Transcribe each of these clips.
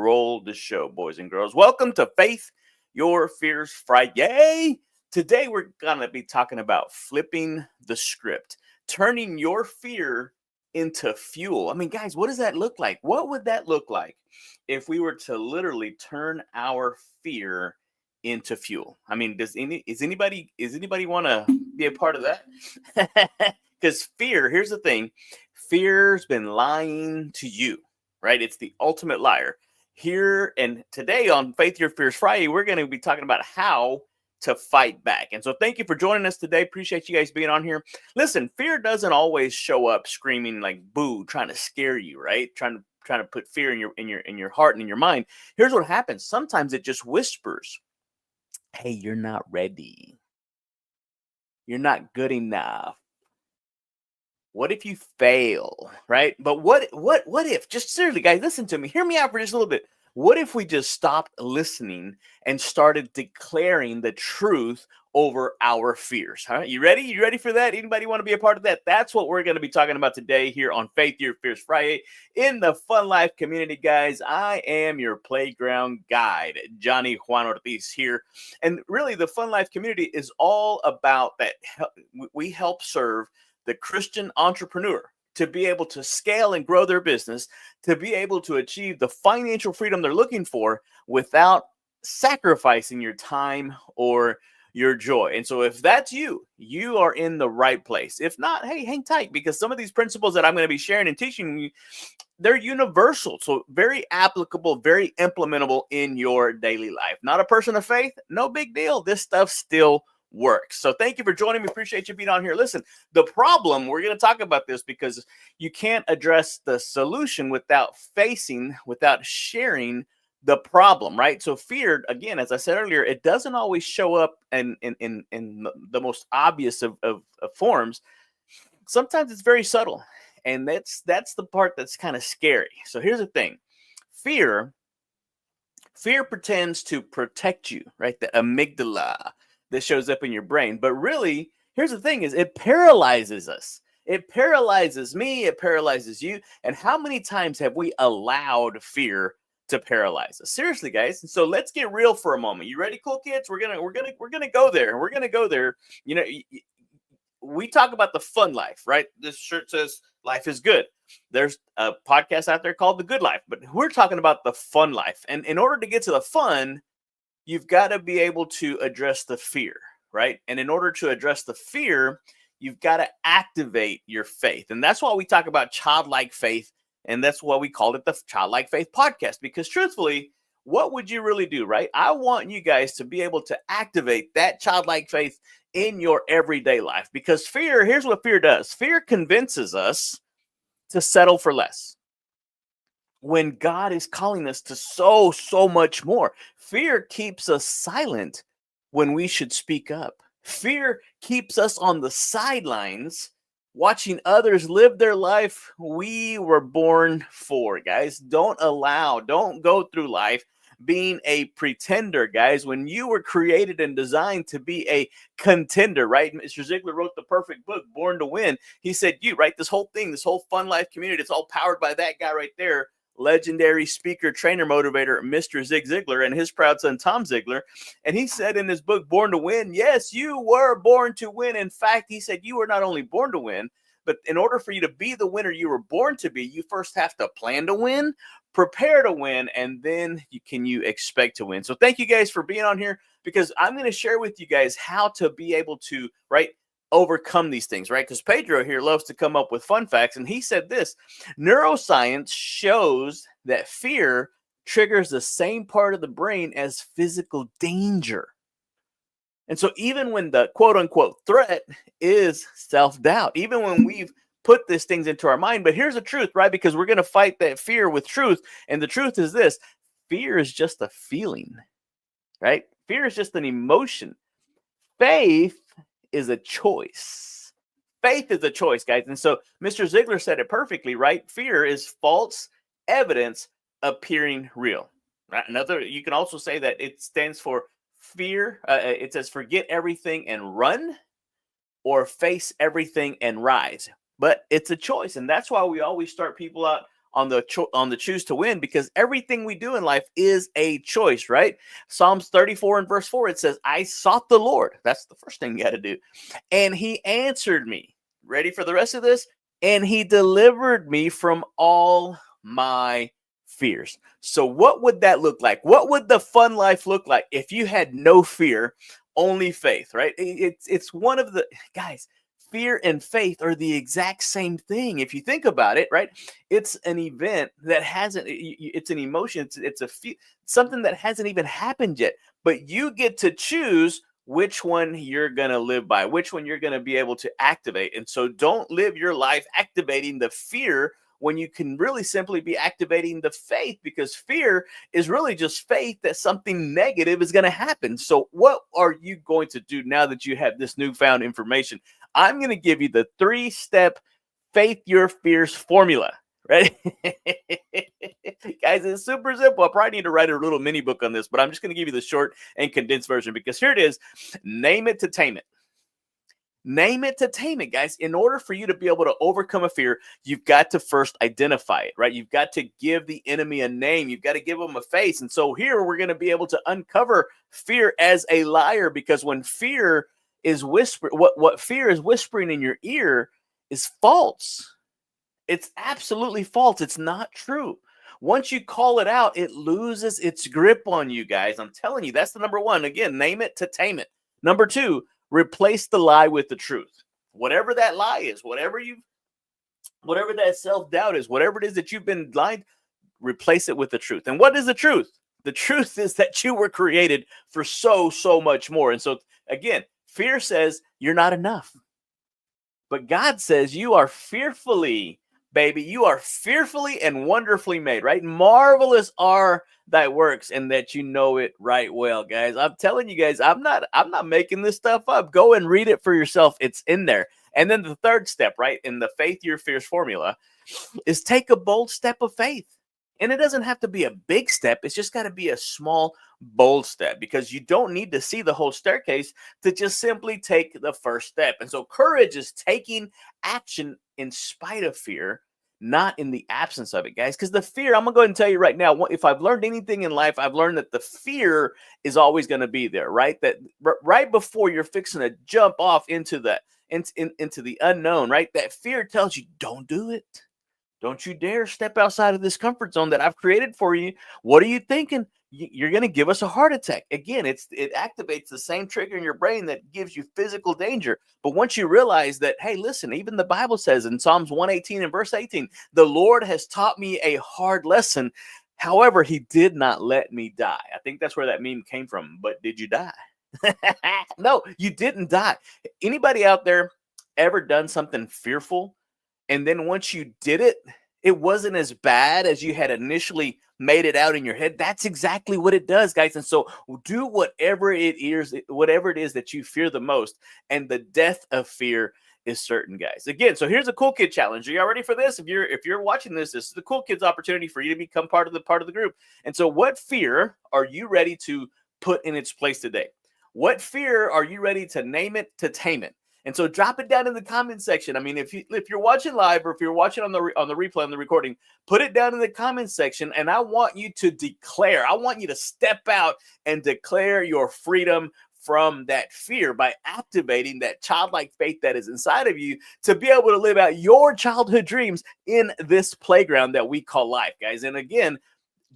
roll the show, boys and girls. Welcome to Faith Your Fears FriYay. Today we're going to be talking about flipping the script, turning your fear into fuel. I mean, guys, what does that look like? What would that look like if we were to literally turn our fear into fuel? I mean, does anybody want to be a part of that? Because fear, here's the thing, fear's been lying to you, right? It's the ultimate liar. Here and today on Faith Your Fears FriYay, we're going to be talking about how to fight back. And so thank you for joining us today. Appreciate you guys being on here. Listen, fear doesn't always show up screaming like boo, trying to scare you, right? Trying to put fear in your heart and in your mind. Here's what happens. Sometimes it just whispers, hey, you're not ready. You're not good enough. What if you fail, right? But what if, just seriously, guys, listen to me. Hear me out for just a little bit. What if we just stopped listening and started declaring the truth over our fears? Huh? You ready? You ready for that? Anybody want to be a part of that? That's what we're going to be talking about today here on Faith Your Fears FriYay in the FuNLiFe community, guys. I am your playground guide, Johnny Juan Ortiz here. And really, the FuNLiFe community is all about that. We help serve the Christian entrepreneur to be able to scale and grow their business, to be able to achieve the financial freedom they're looking for without sacrificing your time or your joy. And so if that's you, you are in the right place. If not, hey, hang tight, because some of these principles that I'm going to be sharing and teaching you, they're universal. So very applicable, very implementable in your daily life. Not a person of faith? No big deal. This stuff still works. So thank you for joining me. Appreciate you being on here. Listen, the problem, we're going to talk about this because you can't address the solution without sharing the problem, right? So fear, again, as I said earlier, it doesn't always show up in the most obvious of forms. Sometimes it's very subtle, and that's the part that's kind of scary. So here's the thing. Fear pretends to protect you, right? The amygdala that shows up in your brain. But really, here's the thing, is it paralyzes us. It paralyzes me. It paralyzes you. And how many times have we allowed fear to paralyze us? Seriously, guys. And so let's get real for a moment. You ready, cool kids? We're gonna go there. We're gonna go there. You know, we talk about the fun life, right? This shirt says life is good. There's a podcast out there called The Good Life, but we're talking about the fun life. And in order to get to the fun, you've got to be able to address the fear, right? And in order to address the fear, you've got to activate your faith. And that's why we talk about childlike faith. And that's why we called it the Childlike Faith Podcast. Because truthfully, what would you really do, right? I want you guys to be able to activate that childlike faith in your everyday life. Because fear, here's what fear does. Fear convinces us to settle for less, when God is calling us to so much more. Fear keeps us silent when we should speak up. Fear keeps us on the sidelines watching others live their life we were born for, guys. Don't go through life being a pretender, guys, when you were created and designed to be a contender, right? Mr. Ziglar wrote the perfect book, Born to Win. He said, you, right, this whole FuNLiFe community, it's all powered by that guy right there, legendary speaker, trainer, motivator, Mr. Zig Ziglar, and his proud son, Tom Ziglar. And he said in his book, Born to Win, yes, you were born to win. In fact, he said you were not only born to win, but in order for you to be the winner you were born to be, you first have to plan to win, prepare to win, and then you expect to win. So thank you guys for being on here, because I'm going to share with you guys how to be able to, right, overcome these things, right? Because Pedro here loves to come up with fun facts, and he said this: neuroscience shows that fear triggers the same part of the brain as physical danger. And so even when the quote unquote threat is self-doubt, even when we've put these things into our mind, but here's the truth, right? Because we're going to fight that fear with truth. And the truth is this: fear is just a feeling, right? Fear is just an emotion. Faith is a choice. Faith is a choice, guys. And so Mr. Ziglar said it perfectly, right? Fear is false evidence appearing real. Right? You can also say that it stands for fear. It says forget everything and run, or face everything and rise. But it's a choice. And that's why we always start people out on the choose to win, because everything we do in life is a choice, right? Psalms 34 and verse 4, it says, I sought the Lord. That's the first thing you got to do. And he answered me. Ready for the rest of this? And he delivered me from all my fears. So what would that look like? What would the fun life look like if you had no fear, only faith, right? It's one of the guys, fear and faith are the exact same thing. If you think about it, right? It's an event that hasn't, it's an emotion. It's something that hasn't even happened yet, but you get to choose which one you're going to live by, which one you're going to be able to activate. And so don't live your life activating the fear when you can really simply be activating the faith, because fear is really just faith that something negative is going to happen. So what are you going to do now that you have this newfound information? I'm going to give you the 3-step FaithUrFears formula. Ready? Guys, it's super simple. I probably need to write a little mini book on this, but I'm just going to give you the short and condensed version, because here it is. Name it to tame it. Name it to tame it, guys. In order for you to be able to overcome a fear, you've got to first identify it, right? You've got to give the enemy a name. You've got to give him a face. And so here we're going to be able to uncover fear as a liar, because when fear is whispering, what fear is whispering in your ear is false. It's absolutely false. It's not true. Once you call it out, it loses its grip on you, guys. I'm telling you, that's the number one. Again, name it to tame it. Number 2, replace the lie with the truth. Whatever that lie is, whatever that self-doubt is, whatever it is that you've been lied, replace it with the truth. And what is the truth? The truth is that you were created for so much more. And so again, fear says you're not enough. But God says you are fearfully, baby, you are fearfully and wonderfully made, right? Marvelous are thy works, and that you know it right well, guys. I'm telling you guys, I'm not making this stuff up. Go and read it for yourself. It's in there. And then the 3rd step, right, in the FaithUrFears formula, is take a bold step of faith. And it doesn't have to be a big step. It's just got to be a small, bold step, because you don't need to see the whole staircase to just simply take the first step. And so courage is taking action in spite of fear, not in the absence of it, guys. Because the fear, I'm going to go ahead and tell you right now, if I've learned anything in life, I've learned that the fear is always going to be there, right? That right before you're fixing to jump off into the unknown, right? That fear tells you, don't do it. Don't you dare step outside of this comfort zone that I've created for you. What are you thinking? You're going to give us a heart attack. Again, it activates the same trigger in your brain that gives you physical danger. But once you realize that, hey, listen, even the Bible says in Psalms 118 and verse 18, the Lord has taught me a hard lesson. However, he did not let me die. I think that's where that meme came from. But did you die? No, you didn't die. Anybody out there ever done something fearful, and then once you did it, it wasn't as bad as you had initially made it out in your head? That's exactly what it does, guys. And so do whatever it is that you fear the most, and the death of fear is certain, guys. Again, so here's a cool kid challenge. Are y'all ready for this? If you're watching this is the cool kids opportunity for you to become part of the group. And so what fear are you ready to put in its place today? What fear are you ready to name it, to tame it? And so drop it down in the comment section. I mean, if you're watching live, or if you're watching on the replay, on the recording, put it down in the comment section. And I want you to declare. I want you to step out and declare your freedom from that fear by activating that childlike faith that is inside of you to be able to live out your childhood dreams in this playground that we call life, guys. And again,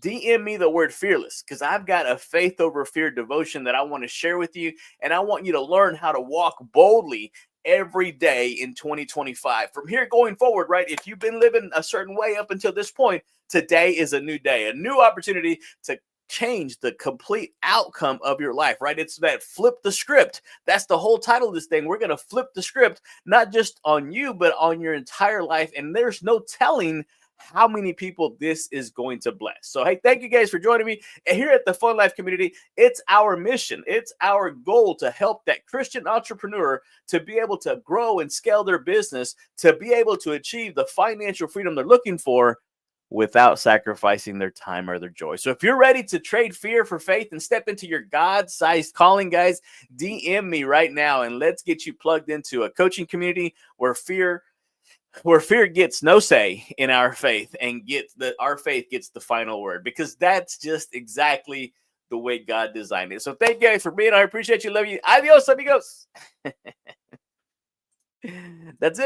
DM me the word fearless, because I've got a faith over fear devotion that I want to share with you. And I want you to learn how to walk boldly every day in 2025. From here going forward, right? If you've been living a certain way up until this point, today is a new day, a new opportunity to change the complete outcome of your life, right? It's that flip the script. That's the whole title of this thing. We're going to flip the script, not just on you, but on your entire life. And there's no telling how many people this is going to bless. So, hey, thank you guys for joining me. And here at the FuNLiFe community, it's our mission, it's our goal to help that Christian entrepreneur to be able to grow and scale their business, to be able to achieve the financial freedom they're looking for without sacrificing their time or their joy. So if you're ready to trade fear for faith and step into your God-sized calling, guys, DM me right now, and let's get you plugged into a coaching community where fear where fear gets no say in our faith and our faith gets the final word, because that's just exactly the way God designed it. So thank you guys for being. I appreciate you. Love you. Adios, amigos. That's it.